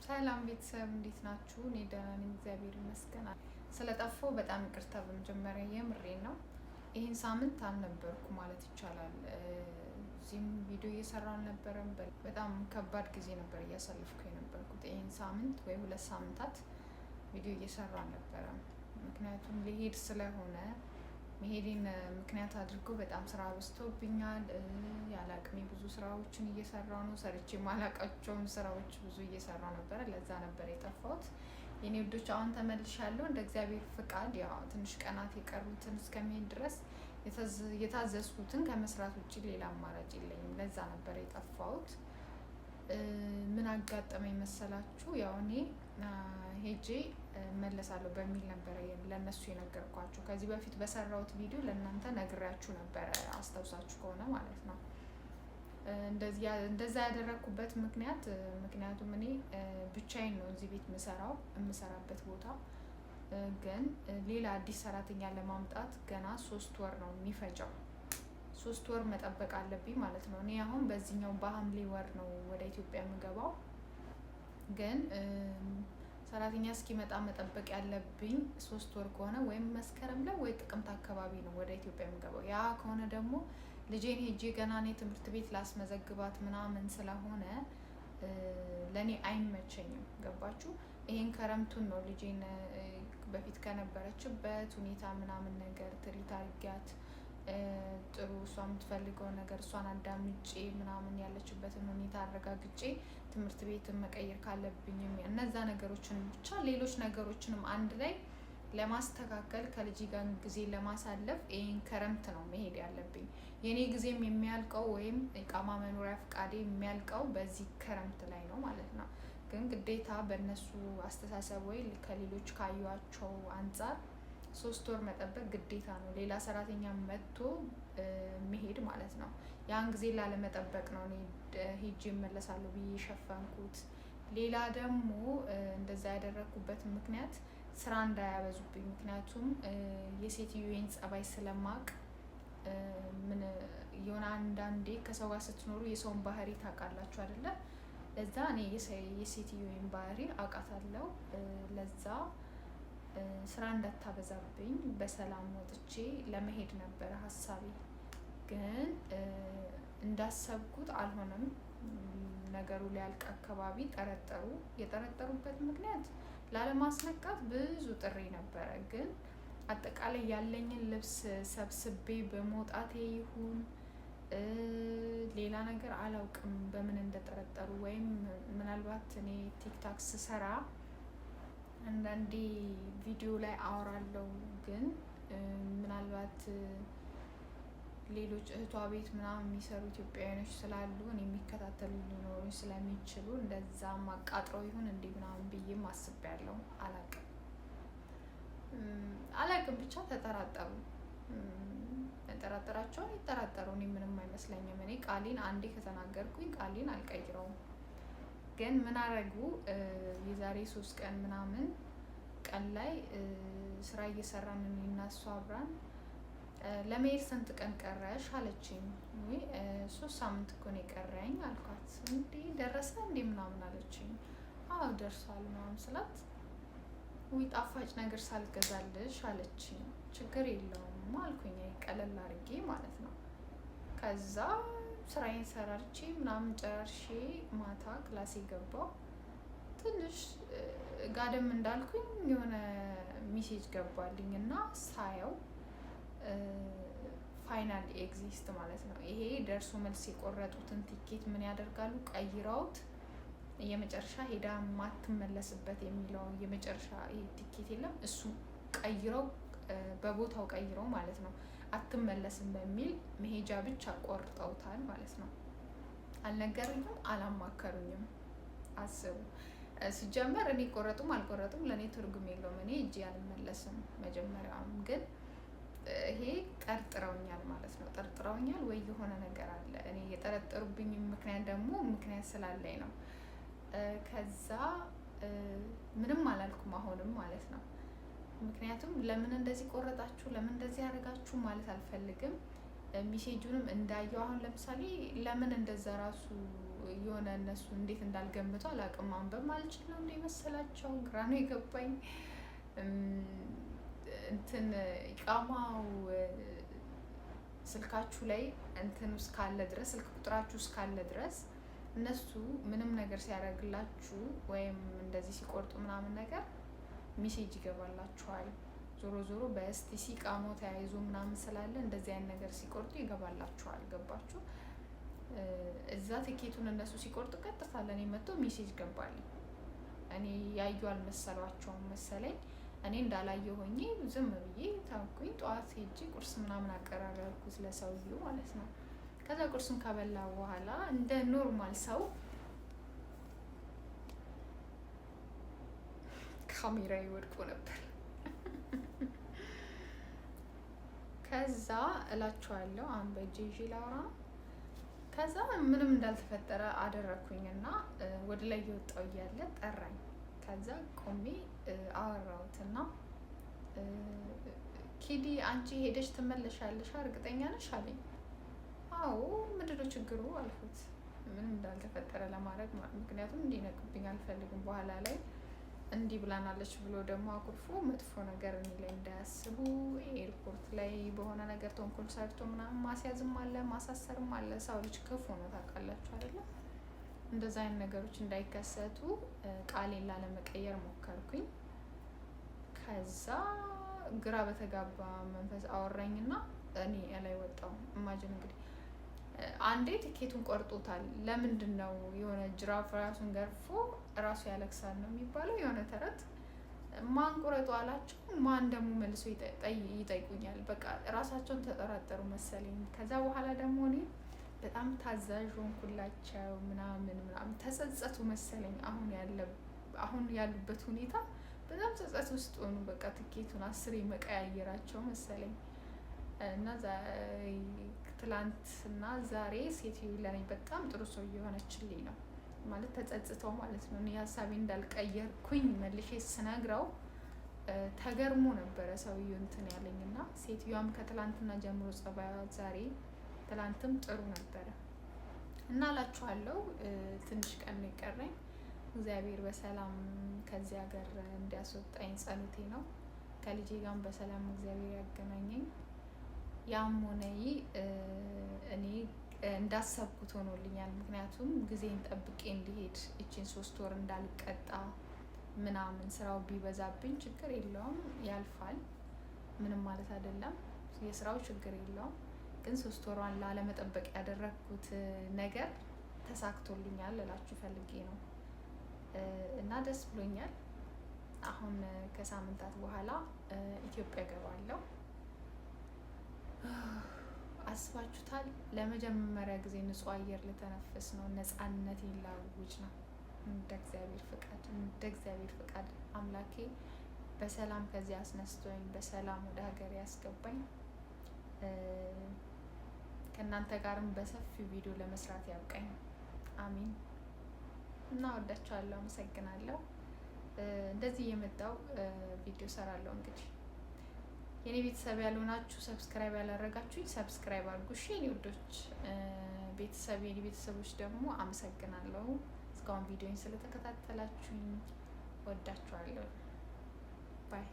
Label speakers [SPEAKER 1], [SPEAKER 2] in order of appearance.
[SPEAKER 1] ሰላም ቤተሰብ እንዴት ናችሁ? እኔ ደህና ነኝ፣ እግዚአብሔር ይመስገን። ስለጠፋው በጣም ይቅርታ በመጀመሪያ የምሬን ነው። ይህን ሳምንት አልነበርኩ ማለት ይቻላል። እዚህም ቪዲዮ እየሰራሁ አልነበረም። በጣም ከባድ ጊዜ ነበር እያሳለፍኩ የነበርኩት። ይህን ሳምንት ወይ 2 ሳምንታት ቪዲዮ እየሰራሁ አልነበረም። ምክንያቱም ሊሄድ ስለሆነ መሄዴን ምክንያት አድርጎ በጣም ስራ በዝቶብኛል። ያለ አቅሜ ብዙ ስራዎችን እየሰራሁ ነው። ሰርቼ ማላቃቸውን ስራዎች ብዙ እየሰራሁ ነበረ። ለዛ ነበር የጠፋሁት። የኔ ውዶች አሁን ተመልሻለሁ። እንደ እግዚአብሔር ፍቃድ ያው ትንሽ ቀናት የቀሩትን እስከሚሄድ ድረስ የታዘዝኩትን ከመስራት ውጭ ሌላ አማራጭ የለኝም። ለዛ ነበር የጠፋሁት። ምን አጋጠመኝ መሰላችሁ? ያው እኔ ሄጄ መለሳለሁ በሚል ነበረ ለነሱ የነገርኳቸው። ከዚህ በፊት በሰራሁት ቪዲዮ ለእናንተ ነግሬያችሁ ነበረ፣ አስታውሳችሁ ከሆነ ማለት ነው። እንደዛ ያደረግኩበት ምክንያቱም እኔ ብቻዬን ነው እዚህ ቤት የምሰራበት ቦታ። ግን ሌላ አዲስ ሰራተኛ ለማምጣት ገና 3 ወር ነው የሚፈጀው። 3 ወር መጠበቅ አለብኝ ማለት ነው። እኔ አሁን በዚህኛው በሐምሌ ወር ነው ወደ ኢትዮጵያ የምገባው። ግን ሰራተኛ እስኪመጣ መጠበቅ ያለብኝ 3 ወር ከሆነ ወይም መስከረም ላይ ወይ ጥቅምት አካባቢ ነው ወደ ኢትዮጵያ የምገባው። ያ ከሆነ ደግሞ ልጄን ሄጄ ገና እኔ ትምህርት ቤት ላስመዘግባት ምናምን ስለሆነ ለእኔ አይመቸኝም። ገባችሁ? ይሄን ከረምቱን ነው ልጄን በፊት ከነበረችበት ሁኔታ ምናምን ነገር ትሪት አድርጊያት ጥሩ እሷ የምትፈልገው ነገር እሷን አዳምጬ ምናምን ያለችበትን ሁኔታ አረጋግጬ ትምህርት ቤትን መቀየር ካለብኝም እነዛ ነገሮችን ብቻ ሌሎች ነገሮችንም አንድ ላይ ለማስተካከል ከልጅ ጋር ጊዜ ለማሳለፍ ይሄን ከረምት ነው መሄድ ያለብኝ። የኔ ጊዜም የሚያልቀው ወይም ኢቃማ መኖሪያ ፍቃዴ የሚያልቀው በዚህ ከረምት ላይ ነው ማለት ነው። ግን ግዴታ በእነሱ አስተሳሰብ ወይ ከሌሎች ካዩዋቸው አንጻር 3 ወር መጠበቅ ግዴታ ነው። ሌላ ሰራተኛ መጥቶ መሄድ ማለት ነው። ያን ጊዜ ላለመጠበቅ ነው እኔ ሄጄ እመለሳለሁ ብዬ የሸፈንኩት። ሌላ ደግሞ እንደዛ ያደረግኩበት ምክንያት ስራ እንዳያበዙብኝ። ምክንያቱም የሴትዮዬን ጸባይ ስለማቅ ምን የሆነ አንዳንዴ ከሰው ጋር ስትኖሩ የሰውን ባህሪ ታውቃላችሁ አይደለ? ለዛ እኔ የሴትዮዬን ባህሪ አውቃታለሁ። ለዛ ስራ እንዳታበዛብኝ በሰላም ወጥቼ ለመሄድ ነበረ ሀሳቤ። ግን እንዳሰብኩት አልሆነም። ነገሩ ሊያልቅ አካባቢ ጠረጠሩ። የጠረጠሩበት ምክንያት ላለማስነቃት ብዙ ጥሪ ነበረ። ግን አጠቃላይ ያለኝን ልብስ ሰብስቤ በመውጣቴ ይሁን ሌላ ነገር አላውቅም በምን እንደጠረጠሩ። ወይም ምናልባት እኔ ቲክታክ ስሰራ አንዳንዴ ቪዲዮ ላይ አወራለሁ። ግን ምናልባት ሌሎች እህቷ ቤት ምናምን የሚሰሩ ኢትዮጵያውያኖች ስላሉ እኔ የሚከታተሉ ሊኖሩ ስለሚችሉ እንደዛም አቃጥረው ይሁን እንዴ ምናምን ብዬም አስቤያለሁ። አላቅም ብቻ ተጠራጠሩ። ጠራጠራቸውን ይጠራጠሩ። እኔ ምንም አይመስለኝም። እኔ ቃሌን አንዴ ከተናገርኩኝ ቃሌን አልቀይረውም። ግን ምን አረጉ? የዛሬ 3 ቀን ምናምን ቀን ላይ ስራ እየሰራን እና እሷ አብራን ለመሄድ ስንት ቀን ቀረሽ አለችኝ። 3 ሳምንት እኮ ነው የቀረኝ አልኳት። እንዴ ደረሰ እንዴ ምናምን አለችኝ። አዎ ደርሷል ምናምን ስላት ጣፋጭ ነገር ሳልገዛልሽ አለችኝ። ችግር የለውም አልኩኝ ቀለል አድርጌ ማለት ነው። ከዛ ስራዬን ሰራርቼ ምናምን ጨራርሼ ማታ ክላሴ ገባሁ። ትንሽ ጋደም እንዳልኩኝ የሆነ ሜሴጅ ገባልኝ እና ሳየው ፋይናል ኤግዚስት ማለት ነው። ይሄ ደርሶ መልስ የቆረጡትን ቲኬት ምን ያደርጋሉ? ቀይረውት የመጨረሻ ሄዳ ማትመለስበት የሚለው የመጨረሻ ይሄ ቲኬት የለም፣ እሱ ቀይረው በቦታው ቀይረው ማለት ነው አትመለስም በሚል መሄጃ ብቻ ቆርጠውታል ማለት ነው። አልነገሩኝም፣ አላማከሩኝም። አስቡ። ሲጀመር እኔ ቆረጡም አልቆረጡም ለእኔ ትርጉም የለውም። እኔ እጄ አልመለስም። መጀመሪያውም ግን ይሄ ጠርጥረውኛል ማለት ነው። ጠርጥረውኛል ወይ የሆነ ነገር አለ። እኔ የጠረጠሩብኝ ምክንያት ስላለኝ ነው። ከዛ ምንም አላልኩም አሁንም ማለት ነው። ምክንያቱም ለምን እንደዚህ ቆረጣችሁ፣ ለምን እንደዚህ ያደርጋችሁ ማለት አልፈልግም። ሚሴጁንም እንዳየው አሁን ለምሳሌ ለምን እንደዛ ራሱ የሆነ እነሱ እንዴት እንዳልገምቱ አላውቅም። ማንበብ ማልችል ነው እንደ መሰላቸው ግራ ነው የገባኝ። እንትን ኢቃማው ስልካችሁ ላይ እንትን እስካለ ድረስ ስልክ ቁጥራችሁ እስካለ ድረስ እነሱ ምንም ነገር ሲያደርግላችሁ ወይም እንደዚህ ሲቆርጡ ምናምን ነገር ሜሴጅ ይገባላችኋል። ዞሮ ዞሮ በኤስቲሲ ኢቃማው ተያይዞ ምናምን ስላለ እንደዚህ አይነት ነገር ሲቆርጡ ይገባላችኋል። ገባችሁ? እዛ ትኬቱን እነሱ ሲቆርጡ ቀጥታ ለኔ መጥቶ ሜሴጅ ገባልኝ። እኔ ያዩ አልመሰሏቸውም መሰለኝ። እኔ እንዳላየ ሆኜ ዝም ብዬ ታውኩኝ። ጠዋት ሄጄ ቁርስ ምናምን አቀራረብኩት ለሰውዬው ማለት ነው። ከዛ ቁርሱን ከበላ በኋላ እንደ ኖርማል ሰው ካሜራ ይወድቆ ነበር። ከዛ እላችኋለሁ አሁን በእጄ ይዤ ላውራ። ከዛ ምንም እንዳልተፈጠረ አደረኩኝና ወደ ላይ እየወጣሁ እያለ ጠራኝ። ከዛ ቆሜ አወራሁትና ኪዲ አንቺ ሄደሽ ትመለሻለሽ እርግጠኛ ነሽ አለኝ። አዎ ምንድነው ችግሩ አልኩት፣ ምንም እንዳልተፈጠረ ለማድረግ ምክንያቱም እንዲነቅብኝ አልፈልግም። በኋላ ላይ እንዲህ ብላናለች ብሎ ደግሞ አኩርፎ መጥፎ ነገር እኔ ላይ እንዳያስቡ ኤርፖርት ላይ በሆነ ነገር ተንኮል ሰርቶ ምናምን ማስያዝም አለ ማሳሰርም አለ። ሰው ልጅ ክፉ ነው ታውቃላችሁ አይደለም? እንደዛ አይነት ነገሮች እንዳይከሰቱ ቃሌን ላለመቀየር ሞከርኩኝ። ከዛ ግራ በተጋባ መንፈስ አወራኝና እኔ ላይ ወጣው። ኢማጂን እንግዲህ አንዴ ትኬቱን ቆርጦታል። ለምንድን ነው የሆነ ጅራፍ ራሱን ገርፎ ራሱ ያለቅሳል ነው የሚባለው የሆነ ተረት። ማን ቁረጡ አላቸው፣ ማን ደግሞ መልሶ ይጠይቁኛል። በቃ ራሳቸውን ተጠራጠሩ መሰለኝ። ከዛ በኋላ ደግሞ እኔ በጣም ታዛዥ ሆንኩላቸው ምናምን ተጸጸቱ መሰለኝ። አሁን ያሉበት ሁኔታ በጣም ጸጸት ውስጥ ሆኑ። በቃ ትኬቱን 10 መቀያየራቸው መሰለኝ። እና ትላንትና ዛሬ ሴትዮ ለኔ በጣም ጥሩ ሰው እየሆነችልኝ ነው ማለት ተጸጽተው ማለት ነው። እኔ ሀሳቤ እንዳልቀየርኩኝ መልሼ ስነግረው ተገርሞ ነበረ ሰውዬው እንትን ያለኝና ሴትዮዋም ከትላንትና ጀምሮ ጸባዩ ዛሬ ትላንትም ጥሩ ነበረ እና እላችኋለሁ። ትንሽ ቀን ነው የቀረኝ። እግዚአብሔር በሰላም ከዚህ ሀገር እንዲያስወጣኝ ጸሎቴ ነው። ከልጄ ጋር በሰላም እግዚአብሔር ያገናኘኝ። ያም ሆነ እኔ እንዳሰብኩት ሆኖልኛል። ምክንያቱም ጊዜን ጠብቄ እንዲሄድ እቺን 3 ወር እንዳልቀጣ ምናምን ስራው ቢበዛብኝ ችግር የለውም ያልፋል፣ ምንም ማለት አይደለም። የስራው ችግር የለውም። ግን 3 ወሯን ላለመጠበቅ ያደረግኩት ነገር ተሳክቶልኛል እላችሁ ፈልጌ ነው እና ደስ ብሎኛል። አሁን ከሳምንታት በኋላ ኢትዮጵያ ገባለሁ። አስባችሁታል? ለመጀመሪያ ጊዜ ንጹህ አየር ልተነፍስ ነው። ነፃነቴን ላውጅ ነው። እንደ እግዚአብሔር ፍቃድ አምላኬ በሰላም ከዚህ አስነስቶኝ በሰላም ወደ ሀገር ያስገባኝ። ከእናንተ ጋርም በሰፊው ቪዲዮ ለመስራት ያብቃኝ። አሚን። እና ወዳችኋለሁ። አመሰግናለሁ። እንደዚህ የመጣው ቪዲዮ ሰራለሁ። እንግዲህ የኔ ቤተሰብ ያልሆናችሁ ሰብስክራይብ ያላደረጋችሁኝ ሰብስክራይብ አድርጉ። እሺ የኔ ውዶች፣ የኔ ቤተሰቦች ደግሞ አመሰግናለሁ እስካሁን ቪዲዮን ስለተከታተላችሁኝ። ወዳችኋለሁ። ባይ